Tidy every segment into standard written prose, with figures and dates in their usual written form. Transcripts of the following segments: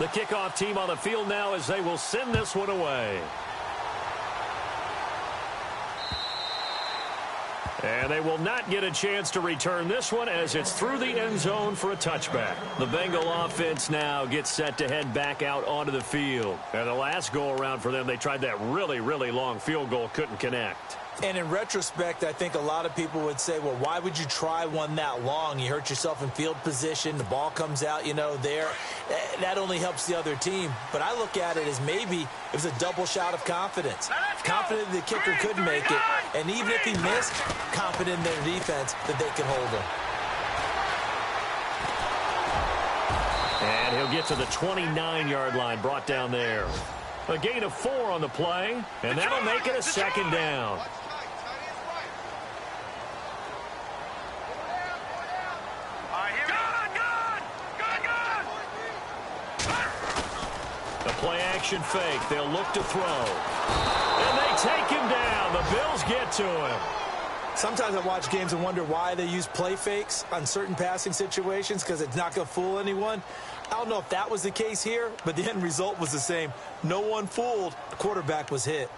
The kickoff team on the field now as they will send this one away. And they will not get a chance to return this one as it's through the end zone for a touchback. The Bengal offense now gets set to head back out onto the field. And the last go-around for them, they tried that really, really long field goal, couldn't connect. And in retrospect, I think a lot of people would say, well, why would you try one that long? You hurt yourself in field position. The ball comes out, there. That only helps the other team. But I look at it as maybe it was a double shot of confidence. Confident the kicker could make it. And even if he missed, confident in their defense that they could hold him. And he'll get to the 29-yard line, brought down there. A gain of 4 on the play, and that'll make it a second down. The play-action fake. They'll look to throw. And they take him down. The Bills get to him. Sometimes I watch games and wonder why they use play fakes on certain passing situations because it's not going to fool anyone. I don't know if that was the case here, but the end result was the same. No one fooled. The quarterback was hit.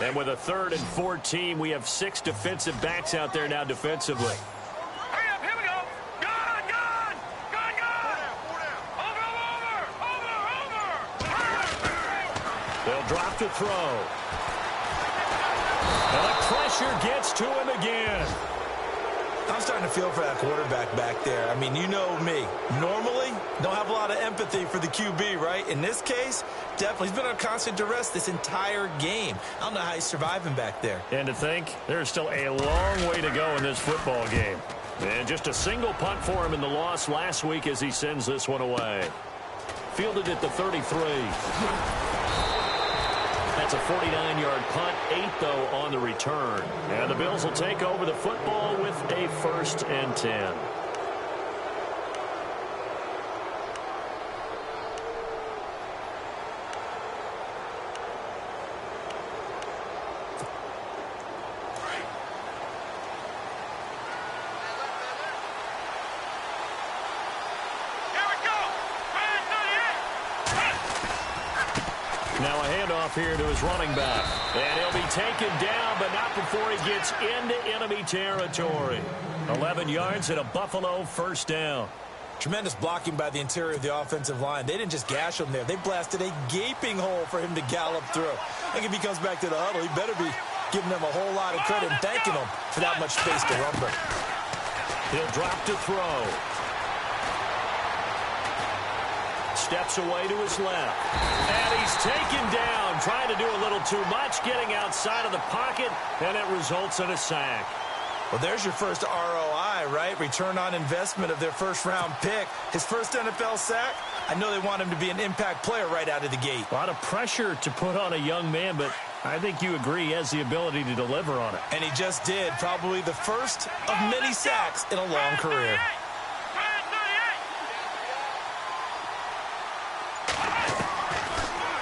And with a 3rd and 14, we have 6 defensive backs out there now defensively. Hurry up, here we go. Gone. Over. They'll drop to throw. And the pressure gets to him again. I'm starting to feel for that quarterback back there. I mean, you know me. Normally, don't have a lot of empathy for the QB, right? In this case, definitely. He's been on constant duress this entire game. I don't know how he's surviving back there. And to think, there's still a long way to go in this football game. And just a single punt for him in the loss last week as he sends this one away. Fielded at the 33. That's a 49-yard punt, 8, though, on the return. And the Bills will take over the football with a 1st and 10. Now a handoff here to his running back. And he'll be taken down, but not before he gets into enemy territory. 11 yards and a Buffalo 1st down. Tremendous blocking by the interior of the offensive line. They didn't just gash him there. They blasted a gaping hole for him to gallop through. I think if he comes back to the huddle, he better be giving them a whole lot of credit and thanking them for that much space to rumble. He'll drop to throw. Steps away to his left. And he's taken down, trying to do a little too much, getting outside of the pocket, and it results in a sack. Well, there's your first ROI, right? Return on investment of their first-round pick. His first NFL sack, I know they want him to be an impact player right out of the gate. A lot of pressure to put on a young man, but I think you agree he has the ability to deliver on it. And he just did. Probably the first of many sacks in a long career.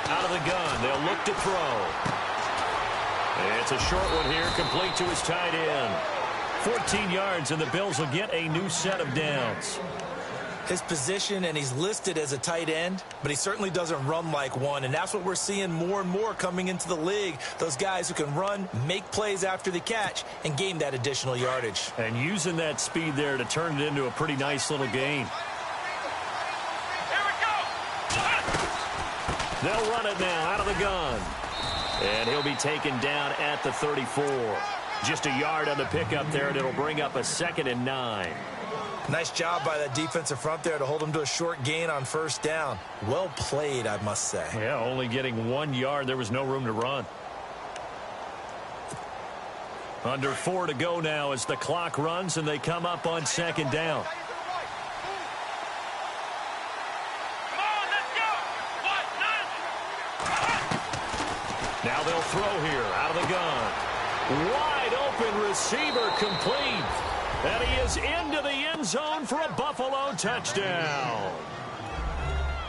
Out of the gun, they'll look to throw. It's a short one here, complete to his tight end. 14 yards, and the Bills will get a new set of downs. His position, and he's listed as a tight end, but he certainly doesn't run like one, and that's what we're seeing more and more coming into the league. Those guys who can run, make plays after the catch, and gain that additional yardage. And using that speed there to turn it into a pretty nice little gain. They'll run it now out of the gun. And he'll be taken down at the 34. Just a yard on the pickup there, and it'll bring up a 2nd and 9. Nice job by that defensive front there to hold him to a short gain on first down. Well played, I must say. Yeah, only getting 1 yard. There was no room to run. Under 4 to go now as the clock runs, and they come up on 2nd down. Now they'll throw here out of the gun. Wide open receiver complete. And he is into the end zone for a Buffalo touchdown.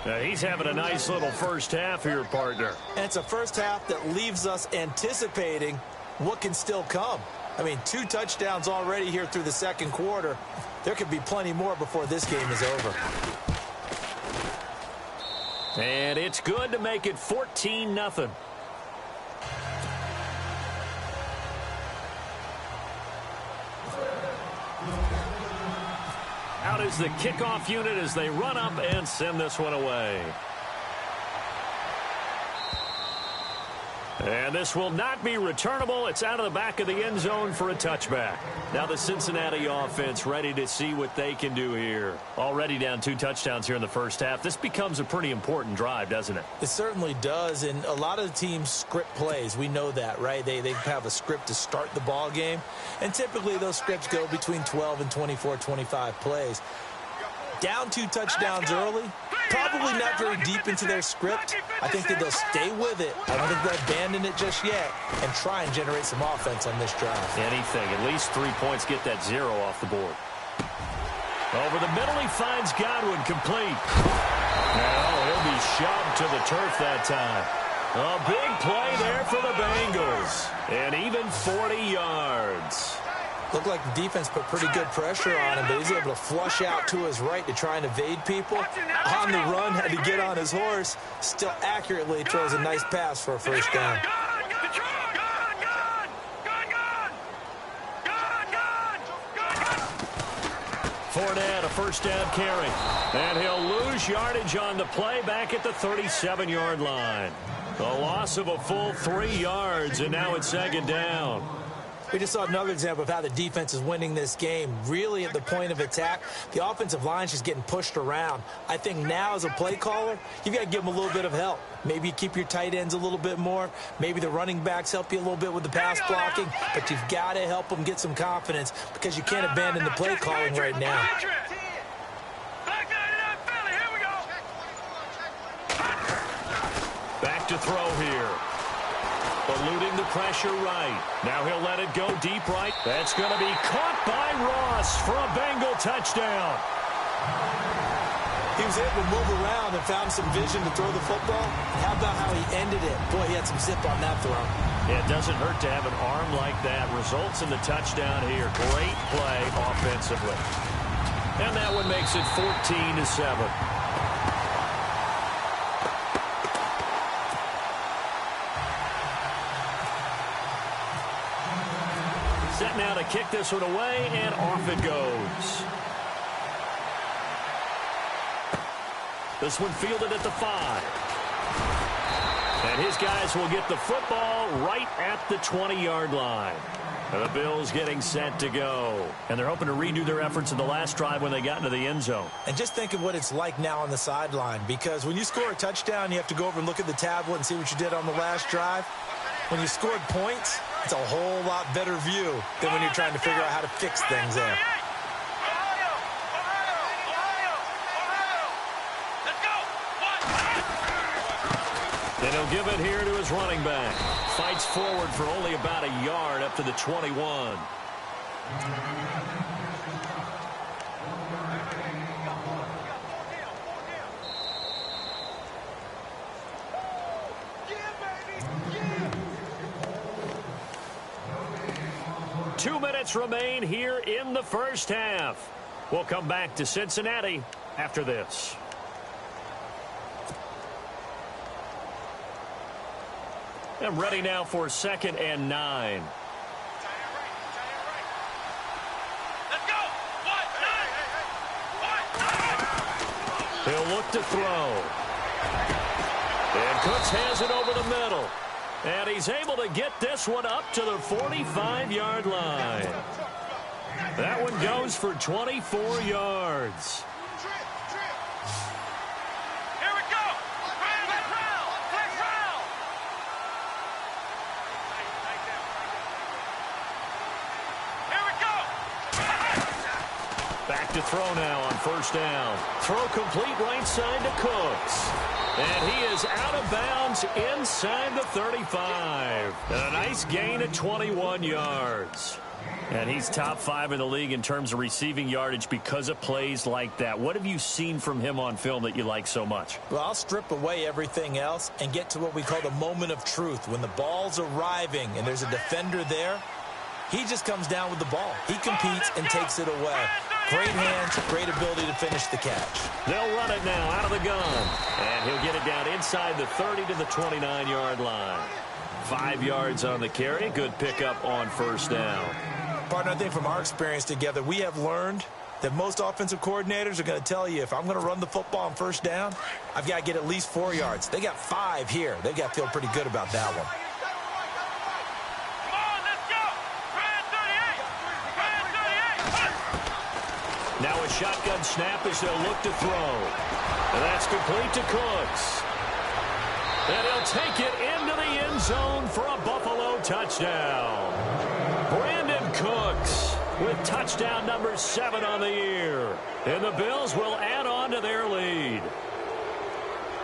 Now he's having a nice little first half here, partner. And it's a first half that leaves us anticipating what can still come. I mean, 2 touchdowns already here through the second quarter. There could be plenty more before this game is over. And it's good to make it 14-0. Out is the kickoff unit as they run up and send this one away. And this will not be returnable. It's out of the back of the end zone for a touchback. Now the Cincinnati offense ready to see what they can do here. Already down 2 touchdowns here in the first half. This becomes a pretty important drive, doesn't it? It certainly does, and a lot of the teams script plays. We know that, right? They have a script to start the ball game, and typically those scripts go between 12 and 24, 25 plays. Down 2 touchdowns early, probably not very deep into their script. I think that they'll stay with it. I don't think they'll abandon it just yet and try and generate some offense on this drive. Anything. At least 3 points, get that 0 off the board. Over the middle, he finds Godwin complete. Now he'll be shoved to the turf that time. A big play there for the Bengals. And even 40 yards. Looked like the defense put pretty good pressure on him, but he's able to flush out to his right to try and evade people. On the run, had to get on his horse. Still accurately throws a nice pass for a first down. Fournette, a first down carry. And he'll lose yardage on the play back at the 37-yard line. A loss of a full 3 yards, and now it's second down. We just saw another example of how the defense is winning this game. Really at the point of attack, the offensive line's just getting pushed around. I think now as a play caller, you've got to give them a little bit of help. Maybe you keep your tight ends a little bit more. Maybe the running backs help you a little bit with the pass blocking. But you've got to help them get some confidence because you can't abandon the play calling right now. Back to throw here. Eluding the pressure right. Now he'll let it go deep right. That's going to be caught by Ross for a Bengal touchdown. He was able to move around and found some vision to throw the football. How about how he ended it? Boy, he had some zip on that throw. Yeah, it doesn't hurt to have an arm like that. Results in the touchdown here. Great play offensively. And that one makes it 14-7. Set now to kick this one away, and off it goes. This one fielded at the 5. And his guys will get the football right at the 20-yard line. And the Bills getting set to go. And they're hoping to redo their efforts in the last drive when they got into the end zone. And just think of what it's like now on the sideline, because when you score a touchdown, you have to go over and look at the tablet and see what you did on the last drive. When you scored points, it's a whole lot better view than when you're trying to figure out how to fix things there. Then he'll give it here to his running back. Fights forward for only about a yard up to the 21. Two minutes remain here in the first half. We'll come back to Cincinnati after this. I'm ready now for 2nd and 9. Let's go. He'll look to throw. And Cooks has it over the middle. And he's able to get this one up to the 45-yard line. That one goes for 24 yards. Here we go. Here we go. Back to throw now on first down. Throw complete right side to Cooks. And he is out of bounds inside the 35. And a nice gain at 21 yards. And he's top 5 in the league in terms of receiving yardage because of plays like that. What have you seen from him on film that you like so much? Well, I'll strip away everything else and get to what we call the moment of truth. When the ball's arriving and there's a defender there, He just comes down with the ball. He competes and takes it away. Great hands, great ability to finish the catch. They'll run it now out of the gun. And he'll get it down inside the 30 to the 29-yard line. 5 yards on the carry. Good pickup on first down. Partner, I think from our experience together, we have learned that most offensive coordinators are going to tell you, if I'm going to run the football on first down, I've got to get at least 4 yards. They got 5 here. They've got to feel pretty good about that one. Come on, let's go. Brand 38. Now a shotgun snap as they'll look to throw. And that's complete to Cooks. And he'll take it into the end zone for a Buffalo touchdown. Brandon Cooks with touchdown number 7 on the year. And the Bills will add on to their lead.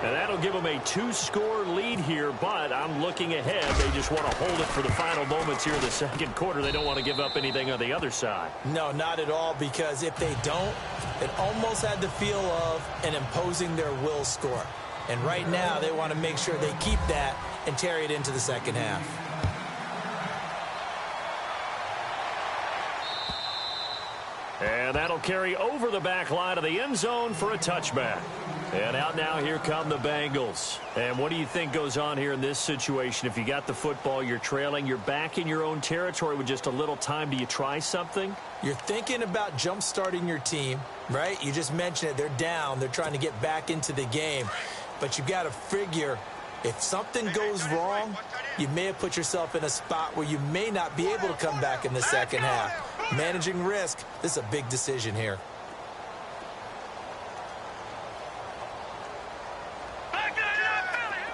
And that'll give them a 2-score lead here, but I'm looking ahead. They just want to hold it for the final moments here in the second quarter. They don't want to give up anything on the other side. No, not at all, because if they don't, it almost had the feel of an imposing their will score. And right now, they want to make sure they keep that and carry it into the second half. And that'll carry over the back line of the end zone for a touchback. And out now, here come the Bengals. And what do you think goes on here in this situation? If you got the football, you're trailing, you're back in your own territory with just a little time. Do you try something? You're thinking about jump-starting your team, right? You just mentioned it. They're down. They're trying to get back into the game. But you've got to figure, if something goes wrong, you may have put yourself in a spot where you may not be able to come back in the second half. Managing risk, this is a big decision here.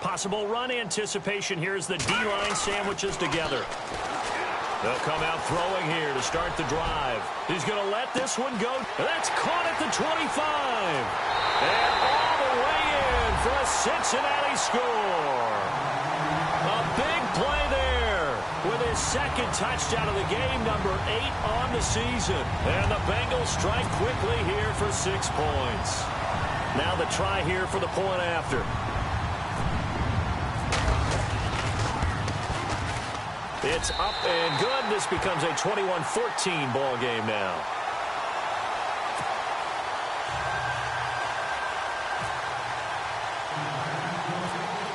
Possible run anticipation here as the D-line sandwiches together. They'll come out throwing here to start the drive. He's going to let this one go. That's caught at the 25. And all the way in for a Cincinnati score. A big play there with his second touchdown of the game, number 8 on the season. And the Bengals strike quickly here for 6 points. Now the try here for the point after. It's up and good. This becomes a 21-14 ball game now.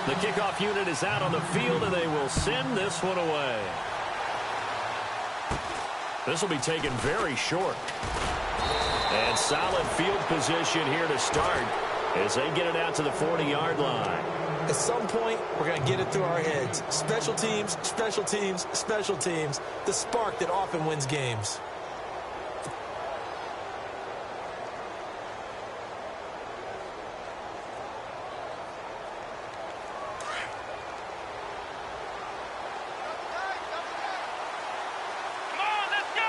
The kickoff unit is out on the field, and they will send this one away. This will be taken very short. And solid field position here to start as they get it out to the 40-yard line. At some point, we're going to get it through our heads. Special teams, special teams, special teams. The spark that often wins games. Come on, let's go.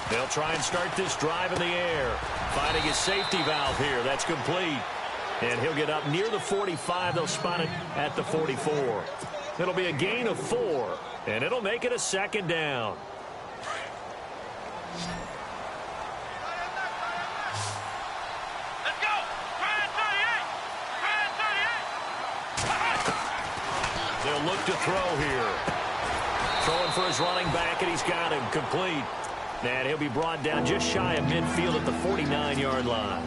They'll try and start this drive in the air. Finding his safety valve here. That's complete. And he'll get up near the 45. They'll spot it at the 44. It'll be a gain of 4. And it'll make it a second down. Let's go. Brand 38. They'll look to throw here. Throwing for his running back, and he's got him complete. And he'll be brought down just shy of midfield at the 49-yard line.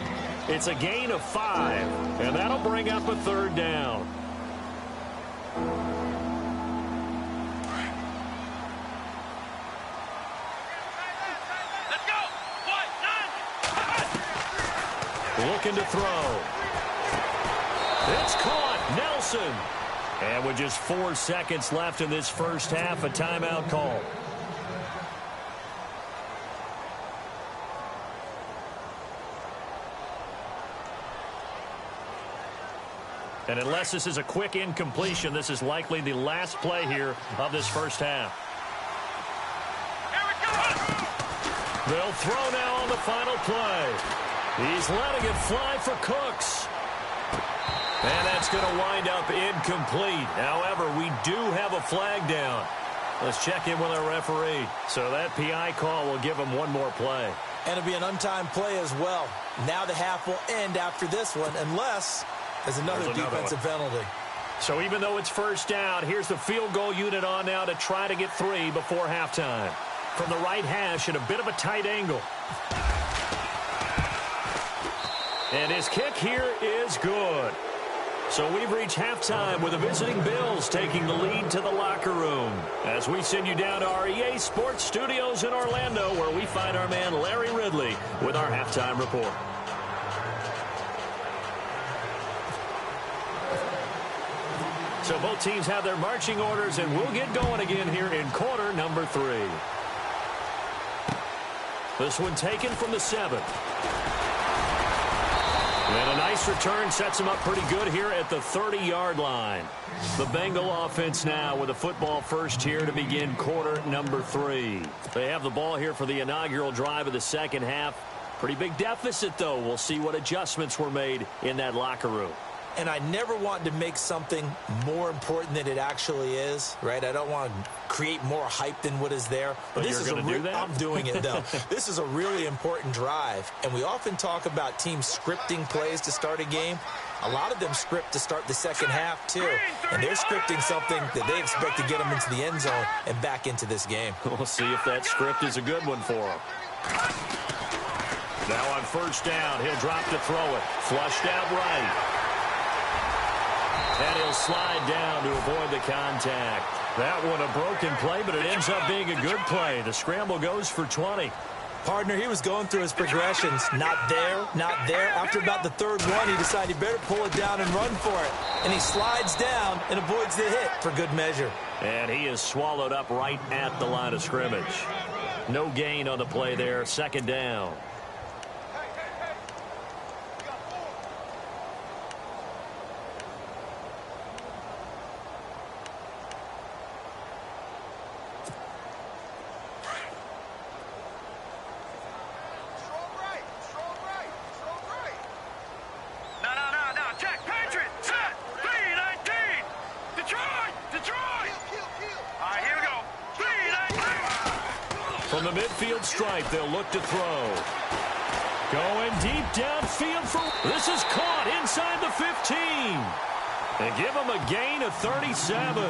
It's a gain of 5, and that'll bring up a third down. Let's go. What? None. Looking to throw. It's caught. Nelson. And with just 4 seconds left in this first half, a timeout call. And unless this is a quick incompletion, this is likely the last play here of this first half. Here we go. They'll throw now on the final play. He's letting it fly for Cooks. And that's going to wind up incomplete. However, we do have a flag down. Let's check in with our referee. So that PI call will give him one more play. And it'll be an untimed play as well. Now the half will end after this one, unless there's another defensive penalty. So even though it's first down, here's the field goal unit on now to try to get 3 before halftime. From the right hash at a bit of a tight angle. And his kick here is good. So we've reached halftime with the visiting Bills taking the lead to the locker room. As we send you down to our EA Sports Studios in Orlando, where we find our man Larry Ridley with our halftime report. So both teams have their marching orders, and we'll get going again here in quarter number 3. This one taken from the 7. And a nice return sets them up pretty good here at the 30-yard line. The Bengal offense now with a football first here to begin quarter number 3. They have the ball here for the inaugural drive of the second half. Pretty big deficit, though. We'll see what adjustments were made in that locker room. And I never want to make something more important than it actually is, right? I don't want to create more hype than what is there. But this is going to do that? I'm doing it, though. This is a really important drive. And we often talk about teams scripting plays to start a game. A lot of them script to start the second half, too. And they're scripting something that they expect to get them into the end zone and back into this game. We'll see if that script is a good one for them. Now on first down, he'll drop to throw it. Flushed out right. And he'll slide down to avoid the contact. That one a broken play, but it ends up being a good play. The scramble goes for 20. Partner, he was going through his progressions. Not there, not there. After about the third one, he decided he better pull it down and run for it. And he slides down and avoids the hit for good measure. And he is swallowed up right at the line of scrimmage. No gain on the play there. Second down. From the midfield stripe, they'll look to throw. Going deep downfield for... This is caught inside the 15. And give them a gain of 37.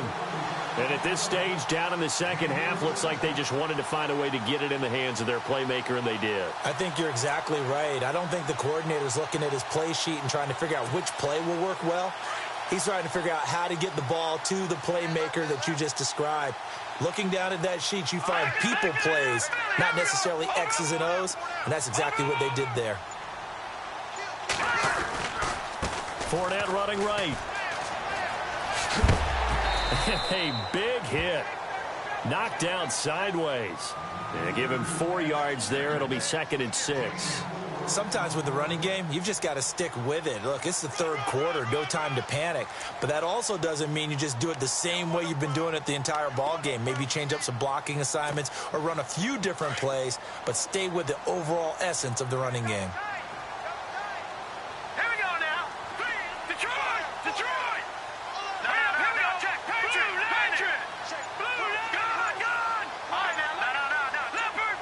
And at this stage, down in the second half, looks like they just wanted to find a way to get it in the hands of their playmaker, and they did. I think you're exactly right. I don't think the coordinator's looking at his play sheet and trying to figure out which play will work well. He's trying to figure out how to get the ball to the playmaker that you just described. Looking down at that sheet, you find people plays, not necessarily X's and O's, and that's exactly what they did there. Fournette running right. A big hit. Knocked down sideways. And give him 4 yards there. It'll be 2nd and 6. Sometimes with the running game, you've just got to stick with it. Look, it's the third quarter, no time to panic. But that also doesn't mean you just do it the same way you've been doing it the entire ball game. Maybe change up some blocking assignments or run a few different plays, but stay with the overall essence of the running game. Here we go now. Detroit! Detroit! Now, here we go. Check. Patriot! Blue, gun! All right, now. No. Leopard!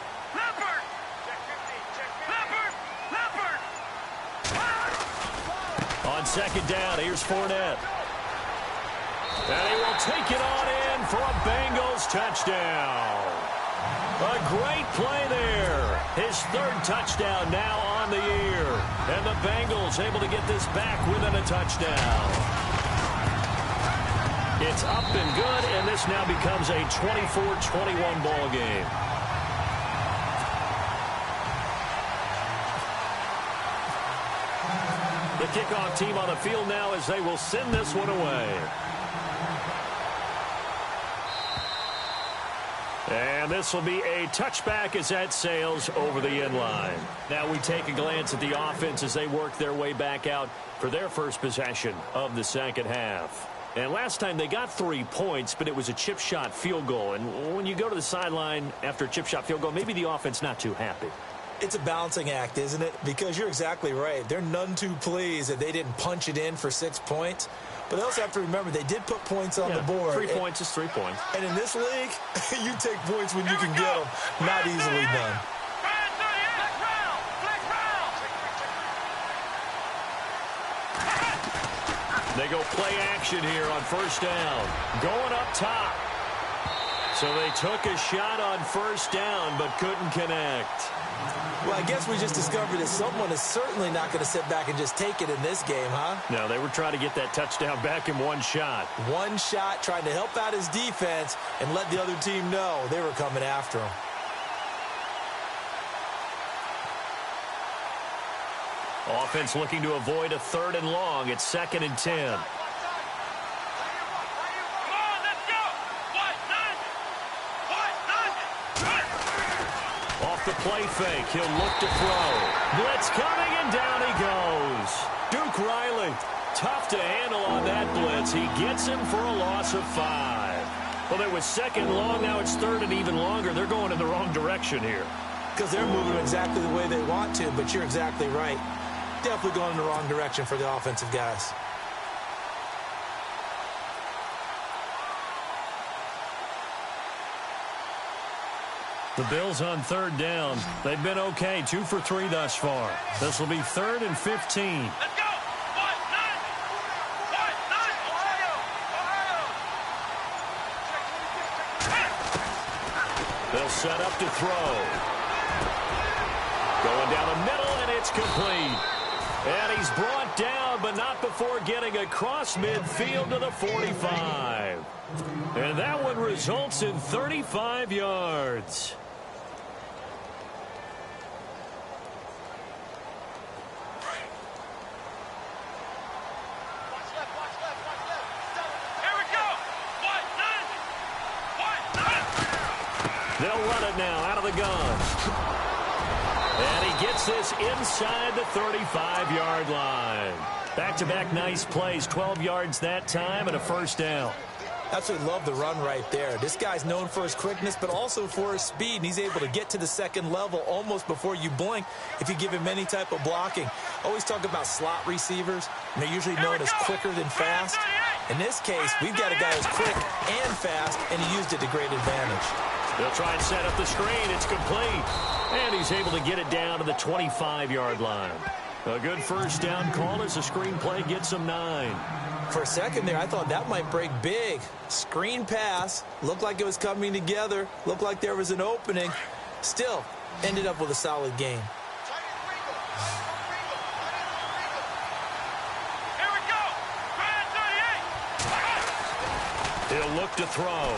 On second down, here's Fournette. And he will take it on in for a Bengals touchdown. A great play there. His 3rd touchdown now on the year. And the Bengals able to get this back within a touchdown. It's up and good, and this now becomes a 24-21 ball game. The kickoff team on the field now as they will send this one away. And this will be a touchback as that sails over the end line. Now we take a glance at the offense as they work their way back out for their first possession of the second half. And last time they got 3 points, but it was a chip shot field goal. And when you go to the sideline after a chip shot field goal, maybe the offense not too happy. It's a balancing act, isn't it? Because you're exactly right. They're none too pleased that they didn't punch it in for 6 points. But they also have to remember they did put points on the board. 3 points is 3 points. And in this league, you take points when you can get them. Not easily done. They go play action here on first down. Going up top. So they took a shot on first down but couldn't connect. Well, I guess we just discovered that someone is certainly not going to sit back and just take it in this game, huh? No, they were trying to get that touchdown back in one shot. One shot, trying to help out his defense and let the other team know they were coming after him. Offense looking to avoid a 3rd and long. It's 2nd and 10. Off the play fake, he'll look to throw. Blitz coming, and down he goes. Duke Riley, tough to handle on that blitz. He gets him for a loss of 5. Well, it was 2nd long, now it's 3rd and even longer. They're going in the wrong direction here. Because they're moving exactly the way they want to, but you're exactly right. Definitely going in the wrong direction for the offensive guys. The Bills on 3rd down. They've been okay, 2 for 3 thus far. This will be 3rd and 15. Let's go! They'll set up to throw. Going down the middle, and it's complete. And he's brought down, but not before getting across midfield to the 45. And that one results in 35 yards. They'll run it now out of the gun. And he gets this inside the 35-yard line. Back-to-back nice plays, 12 yards that time and a first down. Absolutely love the run right there. This guy's known for his quickness, but also for his speed, and he's able to get to the 2nd level almost before you blink if you give him any type of blocking. Always talk about slot receivers, and they're usually known as quicker than fast. In this case, we've got a guy who's quick and fast, and he used it to great advantage. They'll try and set up the screen. It's complete. And he's able to get it down to the 25-yard line. A good first down call as the screen play gets him 9. For a second there, I thought that might break big. Screen pass. Looked like it was coming together. Looked like there was an opening. Still, ended up with a solid game. Here we go! He'll look to throw.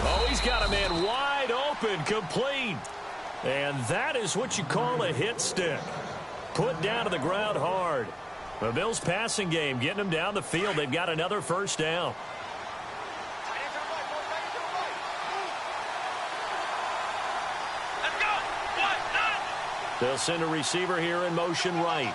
Oh, he's got a man wide open, complete. And that is what you call a hit stick. Put down to the ground hard. The Bills' passing game getting them down the field. They've got another first down. Let's go! They'll send a receiver here in motion right.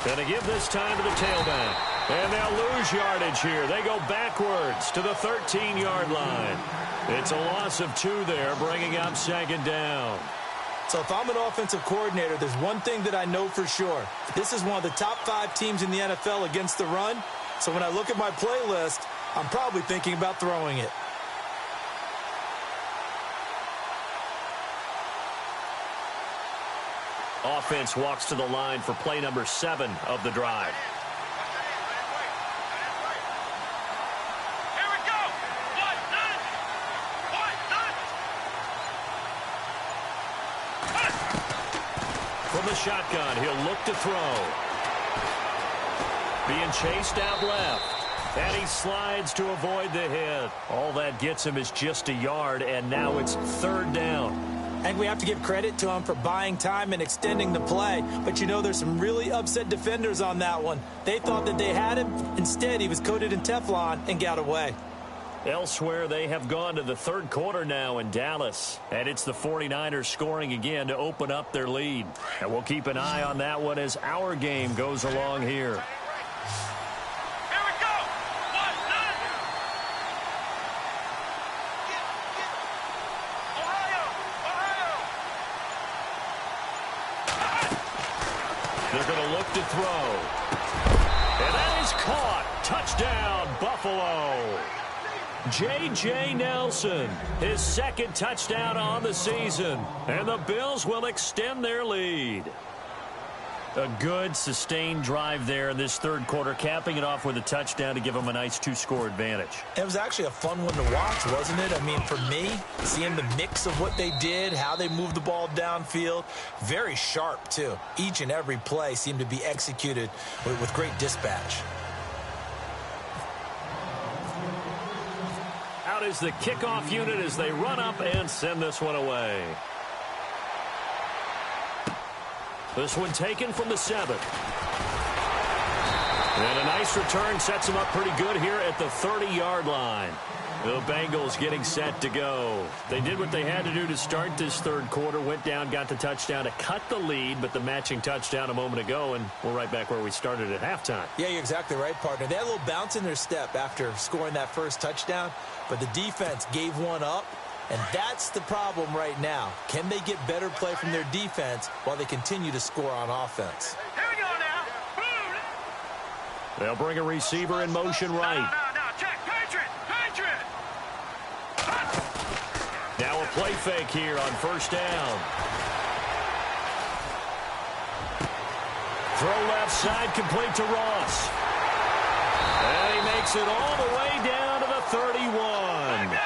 Going to give this time to the tailback. And they'll lose yardage here. They go backwards to the 13-yard line. It's a loss of 2 there, bringing up 2nd down. So if I'm an offensive coordinator, there's one thing that I know for sure. This is one of the top 5 teams in the NFL against the run. So when I look at my playlist, I'm probably thinking about throwing it. Offense walks to the line for play number 7 of the drive. Here we go! From the shotgun, he'll look to throw. Being chased out left. And he slides to avoid the hit. All that gets him is just a yard, and now it's 3rd down. And we have to give credit to him for buying time and extending the play. But, you know, there's some really upset defenders on that one. They thought that they had him. Instead, he was coated in Teflon and got away. Elsewhere, they have gone to the 3rd quarter now in Dallas. And it's the 49ers scoring again to open up their lead. And we'll keep an eye on that one as our game goes along here. They're going to look to throw. And that is caught. Touchdown, Buffalo. J.J. Nelson, his second touchdown on the season, and the Bills will extend their lead. A good, sustained drive there in this third quarter, capping it off with a touchdown to give them a nice two-score advantage. It was actually a fun one to watch, wasn't it? I mean, for me, seeing the mix of what they did, how they moved the ball downfield, very sharp, too. Each and every play seemed to be executed with great dispatch. Out is the kickoff unit as they run up and send this one away. This one taken from the 7. And a nice return sets them up pretty good here at the 30-yard line. The Bengals getting set to go. They did what they had to do to start this third quarter. Went down, got the touchdown to cut the lead, but the matching touchdown a moment ago, and we're right back where we started at halftime. Yeah, you're exactly right, partner. They had a little bounce in their step after scoring that first touchdown, but the defense gave one up. And that's the problem right now. Can they get better play from their defense while they continue to score on offense? Here we go now. Boom. They'll bring a receiver in motion right. No. Check. Patriot. Now a play fake here on first down. Throw left side, complete to Ross. And he makes it all the way down to the 31.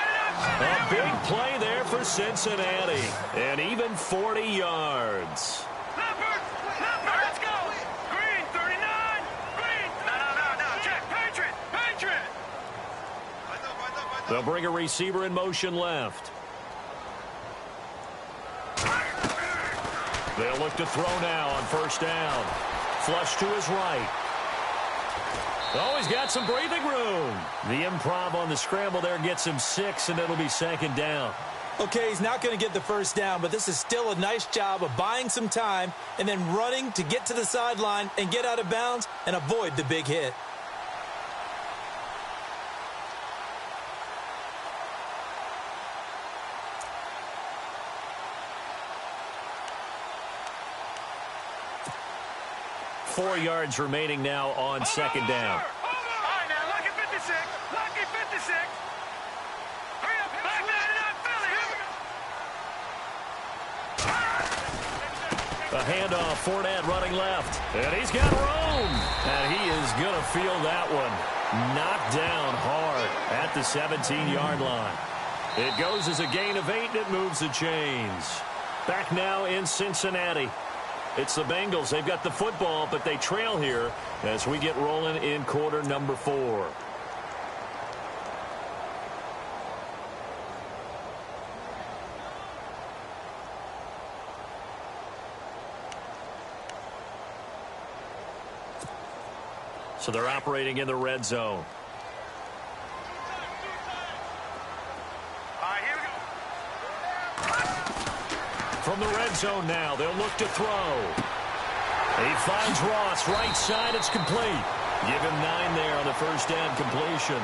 A big play there for Cincinnati. And even 40 yards. Leopard, let's go. Green, 39. Green. No. Check. Patriot. They'll bring a receiver in motion left. They'll look to throw now on first down. Flush to his right. Oh, he's got some breathing room. The improv on the scramble there gets him 6, and it'll be second down. Okay, he's not going to get the first down, but this is still a nice job of buying some time and then running to get to the sideline and get out of bounds and avoid the big hit. Four yards remaining now on second down. All right, now, lucky 56. Lucky 56. Hurry up. Back that up, Philly. A handoff, Fournette running left. And he's got room. And he is going to feel that one. Knocked down hard at the 17-yard line. It goes as a gain of 8, and it moves the chains. Back now in Cincinnati. It's the Bengals. They've got the football, but they trail here as we get rolling in quarter number 4. So they're operating in the red zone. From the red zone now, they'll look to throw. He finds Ross, right side, it's complete. Give him 9 there on the first down completion.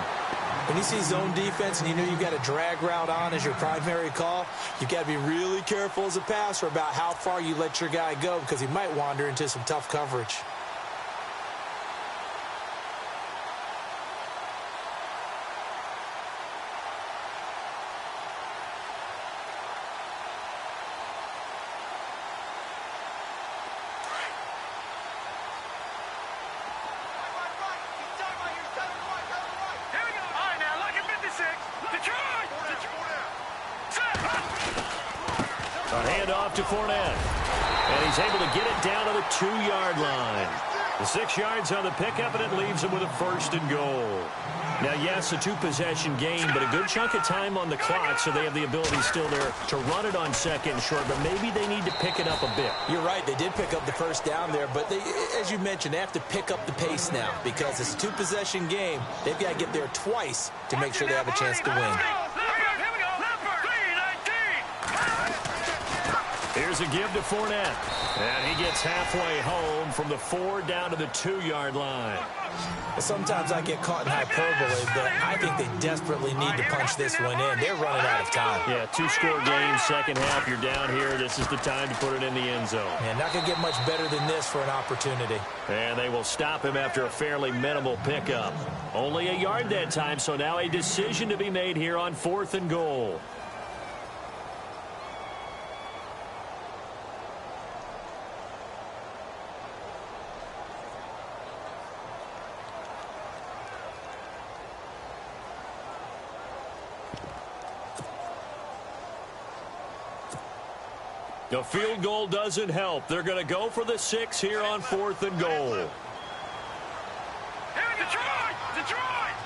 When you see zone defense and you know you've got a drag route on as your primary call, you've got to be really careful as a passer about how far you let your guy go because he might wander into some tough coverage. A handoff to Fournette. And he's able to get it down to the 2-yard line. The 6 yards on the pickup, and it leaves him with a first and goal. Now, yes, a 2-possession game, but a good chunk of time on the clock, so they have the ability still there to run it on second and short, but maybe they need to pick it up a bit. You're right. They did pick up the first down there, but they, as you mentioned, they have to pick up the pace now because it's a 2-possession game. They've got to get there twice to make sure they have a chance to win. Here's a give to Fournette. And he gets halfway home from the 4 down to the 2-yard line. Sometimes I get caught in hyperbole, but I think they desperately need to punch this one in. They're running out of time. Yeah, 2-score game, second half, you're down here. This is the time to put it in the end zone. Man, not going to get much better than this for an opportunity. And they will stop him after a fairly minimal pickup. Only a yard that time, so now a decision to be made here on 4th and goal. The field goal doesn't help. They're going to go for the 6 here on 4th and goal. Detroit! Detroit!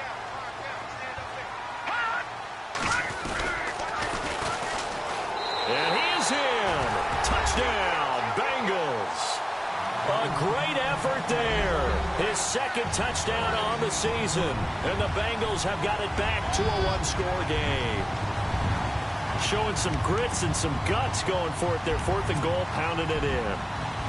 And he is in. Touchdown, Bengals. A great effort there. His second touchdown on the season. And the Bengals have got it back to a 1-score game. Showing some grits and some guts going for it there. 4th and goal, pounding it in.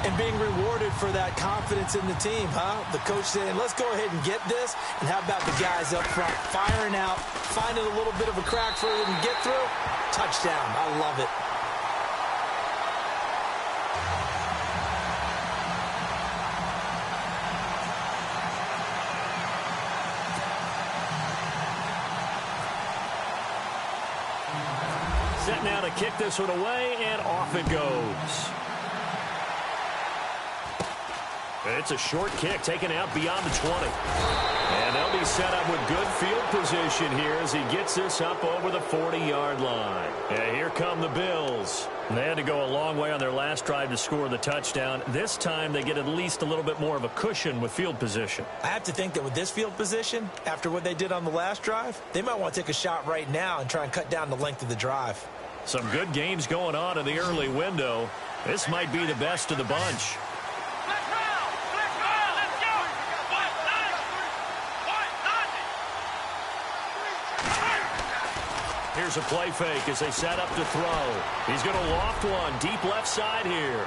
And being rewarded for that confidence in the team, huh? The coach saying, let's go ahead and get this. And how about the guys up front firing out, finding a little bit of a crack for them to get through? Touchdown. I love it. Set now to kick this one away, and off it goes. It's a short kick taken out beyond the 20. And they'll be set up with good field position here as he gets this up over the 40-yard line. And here come the Bills. They had to go a long way on their last drive to score the touchdown. This time they get at least a little bit more of a cushion with field position. I have to think that with this field position, after what they did on the last drive, they might want to take a shot right now and try and cut down the length of the drive. Some good games going on in the early window. This might be the best of the bunch. Here's a play fake as they set up to throw. He's going to loft one deep left side here.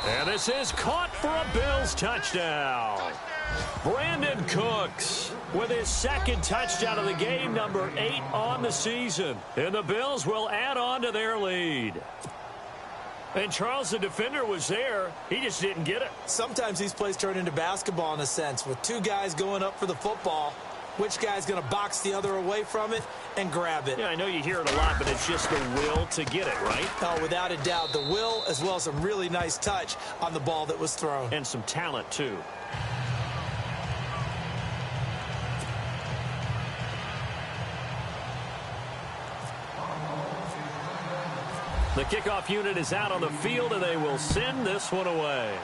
And this is caught for a Bills touchdown. Brandon Cooks with his second touchdown of the game, number 8 on the season. And the Bills will add on to their lead. And Charles, the defender, was there. He just didn't get it. Sometimes these plays turn into basketball in a sense, with two guys going up for the football. Which guy's going to box the other away from it and grab it? Yeah, I know you hear it a lot, but it's just the will to get it, right? Oh, without a doubt. The will, as well as some really nice touch on the ball that was thrown. And some talent, too. The kickoff unit is out on the field, and they will send this one away.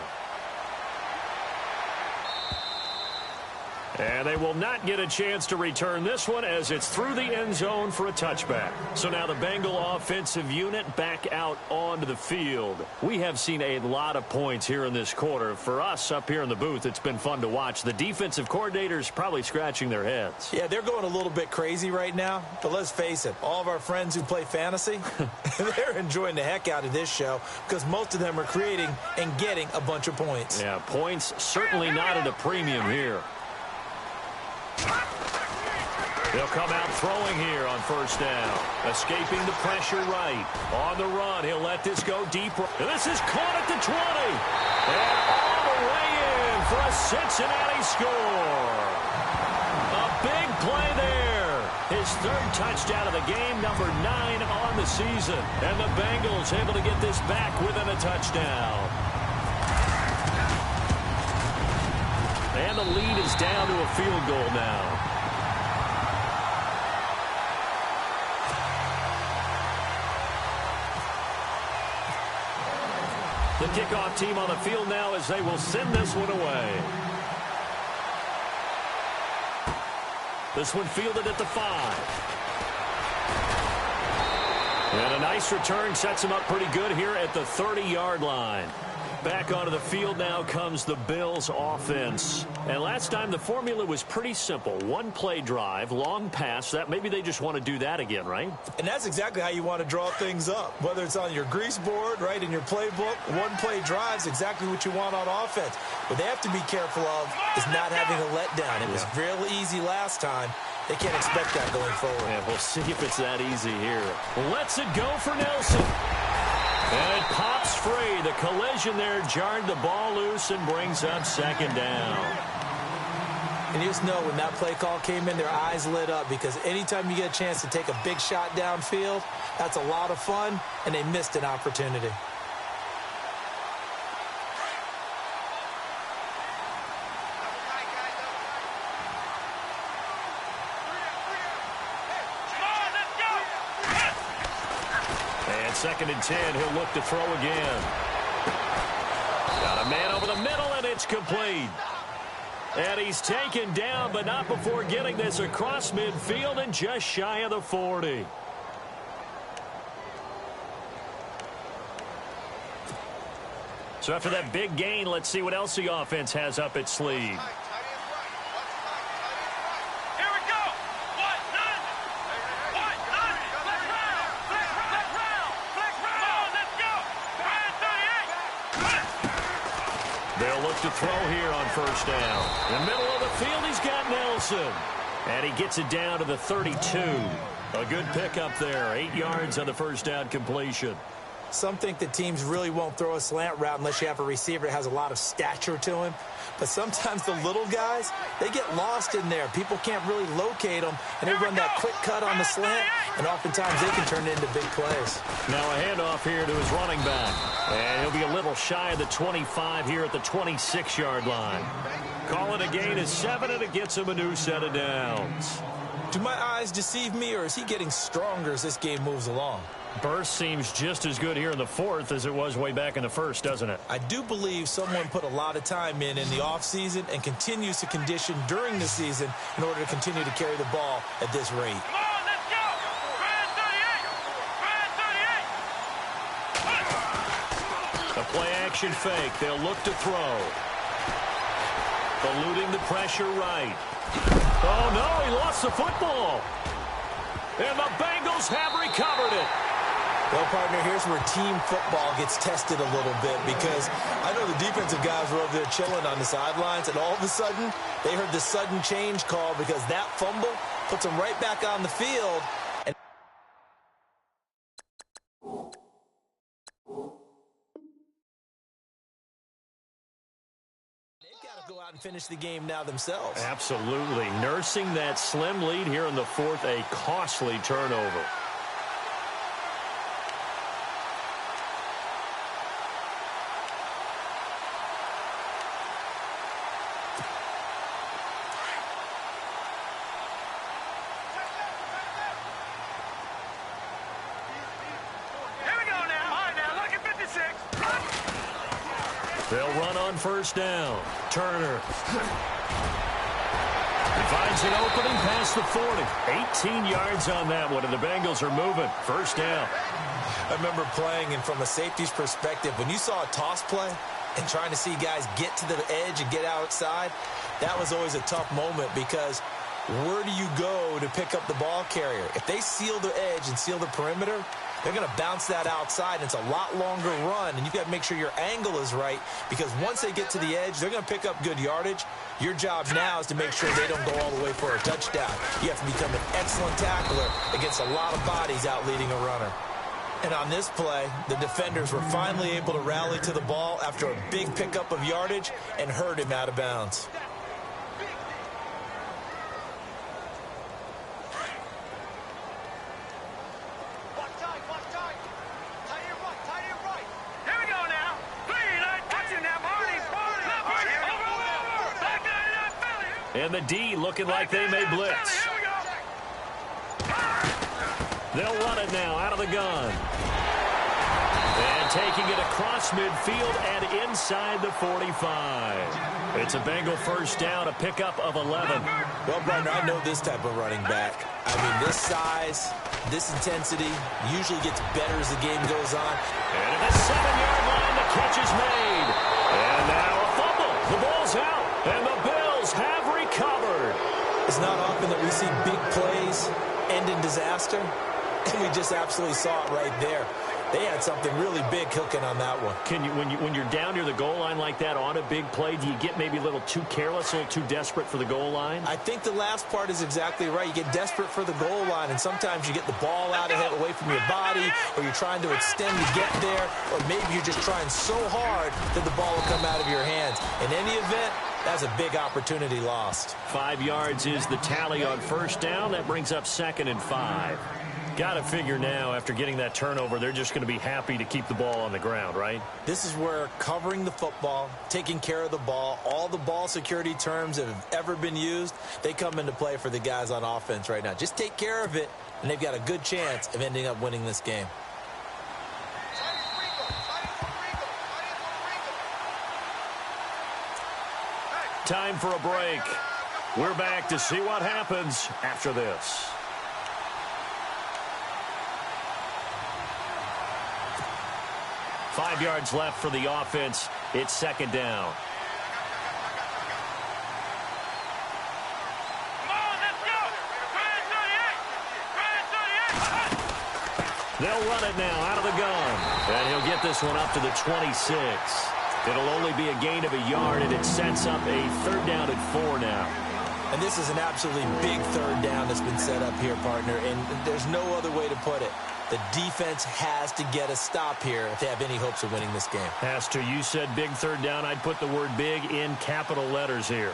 And they will not get a chance to return this one as it's through the end zone for a touchback. So now the Bengal offensive unit back out onto the field. We have seen a lot of points here in this quarter. For us up here in the booth, it's been fun to watch. The defensive coordinators probably scratching their heads. Yeah, they're going a little bit crazy right now. But let's face it, all of our friends who play fantasy, they're enjoying the heck out of this show because most of them are creating and getting a bunch of points. Yeah, points certainly not at a premium here. They'll come out throwing here on first down. Escaping the pressure right. On the run, he'll let this go deep. And this is caught at the 20. And all the way in for a Cincinnati score. A big play there. His third touchdown of the game, number 9 on the season. And the Bengals able to get this back within a touchdown. And the lead is down to a field goal now. The kickoff team on the field now as they will send this one away. This one fielded at the 5. And a nice return sets him up pretty good here at the 30-yard line. Back onto the field now comes the Bills offense. And last time the formula was pretty simple. One play drive, long pass. That maybe they just want to do that again, right? And that's exactly how you want to draw things up. Whether it's on your grease board, right, in your playbook, one play drive is exactly what you want on offense. What they have to be careful of is not having a letdown. It was real easy last time. They can't expect that going forward. Yeah, we'll see if it's that easy here. Lets it go for Nelson. And it pops free. The collision there jarred the ball loose and brings up second down. And you just know when that play call came in, their eyes lit up because anytime you get a chance to take a big shot downfield, that's a lot of fun, and they missed an opportunity. Second and 10, he'll look to throw again. Got a man over the middle, and it's complete. And he's taken down, but not before getting this across midfield and just shy of the 40. So after that big gain, let's see what else the offense has up its sleeve. To throw here on first down. In the middle of the field, he's got Nelson. And he gets it down to the 32. A good pickup there. 8 yards on the first down completion. Some think that teams really won't throw a slant route unless you have a receiver that has a lot of stature to him. But sometimes the little guys, they get lost in there. People can't really locate them, and they run that quick cut on the slant, and oftentimes they can turn it into big plays. Now a handoff here to his running back. And he'll be a little shy of the 25 here at the 26-yard line. Call it a gain of 7, and it gets him a new set of downs. Do my eyes deceive me, or is he getting stronger as this game moves along? Burst seems just as good here in the fourth as it was way back in the first, doesn't it? I do believe someone put a lot of time in the offseason and continues to condition during the season in order to continue to carry the ball at this rate. Come on, let's go! Brad 38! Brad 38! A play-action fake. They'll look to throw. Eluding the pressure right. Oh, no, he lost the football. And the Bengals have recovered it. Well, partner, here's where team football gets tested a little bit because I know the defensive guys were over there chilling on the sidelines, and all of a sudden, they heard the sudden change call because that fumble puts them right back on the field. And they've got to go out and finish the game now themselves. Absolutely. Nursing that slim lead here in the fourth, a costly turnover. They'll run on first down. Turner. He finds an opening past the 40. 18 yards on that one, and the Bengals are moving. First down. I remember playing, and from a safety's perspective, when you saw a toss play and trying to see guys get to the edge and get outside, that was always a tough moment because where do you go to pick up the ball carrier? If they seal the edge and seal the perimeter, they're going to bounce that outside, and it's a lot longer run, and you've got to make sure your angle is right because once they get to the edge, they're going to pick up good yardage. Your job now is to make sure they don't go all the way for a touchdown. You have to become an excellent tackler against a lot of bodies out leading a runner. And on this play, the defenders were finally able to rally to the ball after a big pickup of yardage and hurt him out of bounds. And the D looking like they may blitz. They'll run it now out of the gun. And taking it across midfield and inside the 45. It's a Bengal first down, a pickup of 11. Well, partner, I know this type of running back. I mean, this size, this intensity usually gets better as the game goes on. And at the 7-yard line, the catch is made. that we see big plays end in disaster? And we just absolutely saw it right there. They had something really big cooking on that one. When you're down near the goal line like that on a big play, do you get maybe a little too careless, a little too desperate for the goal line? I think the last part is exactly right. You get desperate for the goal line, and sometimes you get the ball out ahead away from your body, or you're trying to extend to get there, or maybe you're just trying so hard that the ball will come out of your hands. In any event, that's a big opportunity lost. 5 yards is the tally on first down. That brings up 2nd and 5. Got to figure now, after getting that turnover, they're just going to be happy to keep the ball on the ground, right? This is where covering the football, taking care of the ball, all the ball security terms that have ever been used, they come into play for the guys on offense right now. Just take care of it, and they've got a good chance of ending up winning this game. Time for a break. We're back to see what happens after this. Five yards left for the offense. It's 2nd down. Come on, let's go. 38. They'll run it now out of the gun. And he'll get this one up to the 26. It'll only be a gain of a yard, and it sets up a 3rd down and 4 now. And this is an absolutely big 3rd down that's been set up here, partner, and there's no other way to put it. The defense has to get a stop here if they have any hopes of winning this game. Has to. You said big 3rd down. I'd put the word big in capital letters here.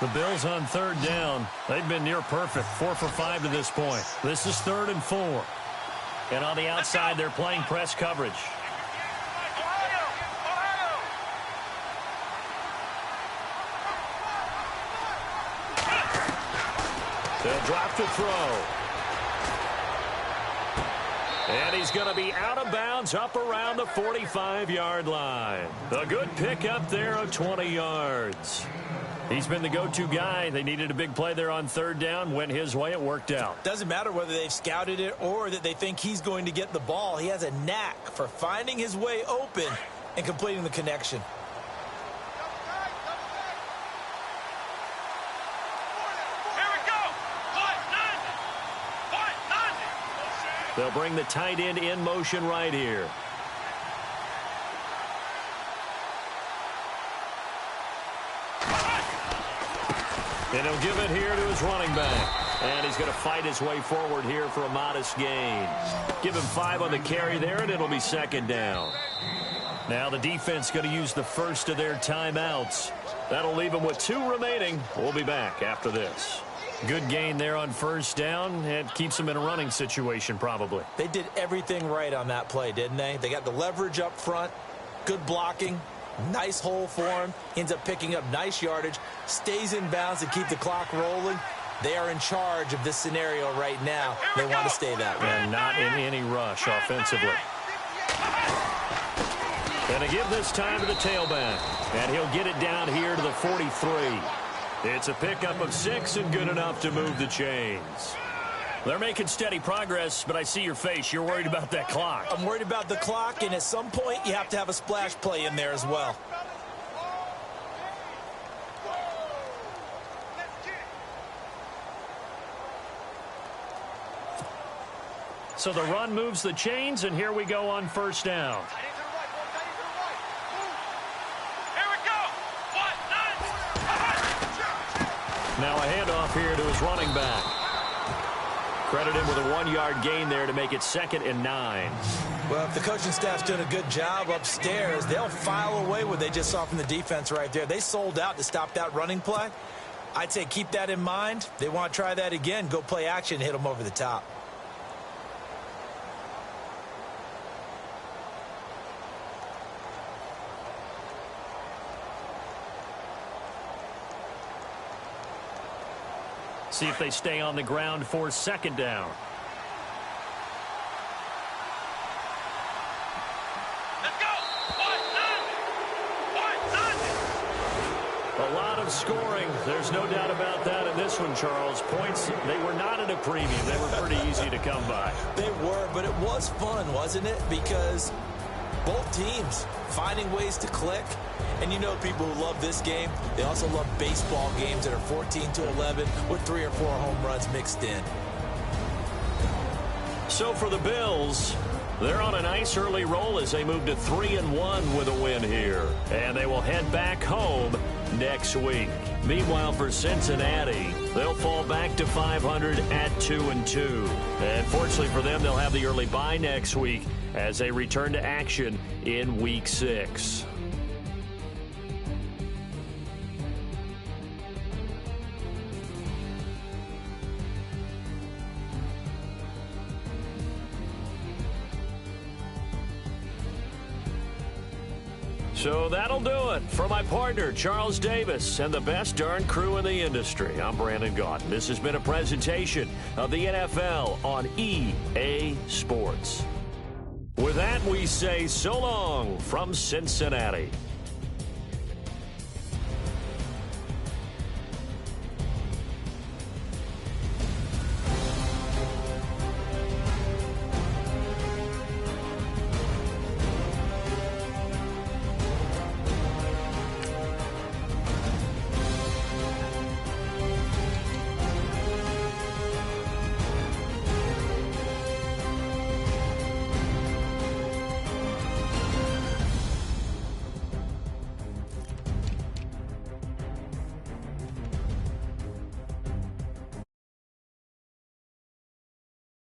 The Bills on 3rd down. They've been near perfect. 4 for 5 to this point. This is 3rd and 4. And on the outside, they're playing press coverage. They'll drop to throw. And he's going to be out of bounds up around the 45-yard line. A good pickup there of 20 yards. He's been the go-to guy. They needed a big play there on 3rd down. Went his way. It worked out. Doesn't matter whether they've scouted it or that they think he's going to get the ball. He has a knack for finding his way open and completing the connection. They'll bring the tight end in motion right here. And he'll give it here to his running back. And he's going to fight his way forward here for a modest gain. Give him 5 on the carry there, and it'll be 2nd down. Now the defense going to use the first of their timeouts. That'll leave them with 2 remaining. We'll be back after this. Good gain there on 1st down. It keeps them in a running situation probably. They did everything right on that play, didn't they? They got the leverage up front, good blocking, nice hole for him, ends up picking up nice yardage, stays in bounds to keep the clock rolling. They are in charge of this scenario right now. They want to stay that way. And not in any rush offensively. And to give this time to the tailback. And he'll get it down here to the 43. It's a pickup of 6 and good enough to move the chains. They're making steady progress, but I see your face. You're worried about that clock. I'm worried about the clock, and at some point you have to have a splash play in there as well. So the run moves the chains, and here we go on 1st down. Now a handoff here to his running back. Credit him with a 1-yard gain there to make it 2nd and 9. Well, if the coaching staff's doing a good job upstairs, they'll file away what they just saw from the defense right there. They sold out to stop that running play. I'd say keep that in mind. They want to try that again. Go play action and hit them over the top. See if they stay on the ground for 2nd down. Let's go. A lot of scoring. There's no doubt about that in this one, Charles. Points, they were not at a premium. They were pretty easy to come by. They were, but it was fun, wasn't it? Because Both teams finding ways to click. And you know people who love this game, they also love baseball games that are 14-11 with 3 or 4 home runs mixed in. So for the Bills, they're on a nice early roll as they move to 3-1 with a win here. And they will head back home next week. Meanwhile, for Cincinnati, they'll fall back to 500 at 2-2. And fortunately for them, they'll have the early bye next week as they return to action in Week 6. So that'll do it. For my partner, Charles Davis, and the best darn crew in the industry, I'm Brandon Gaudin. This has been a presentation of the NFL on EA Sports. With that, we say so long from Cincinnati.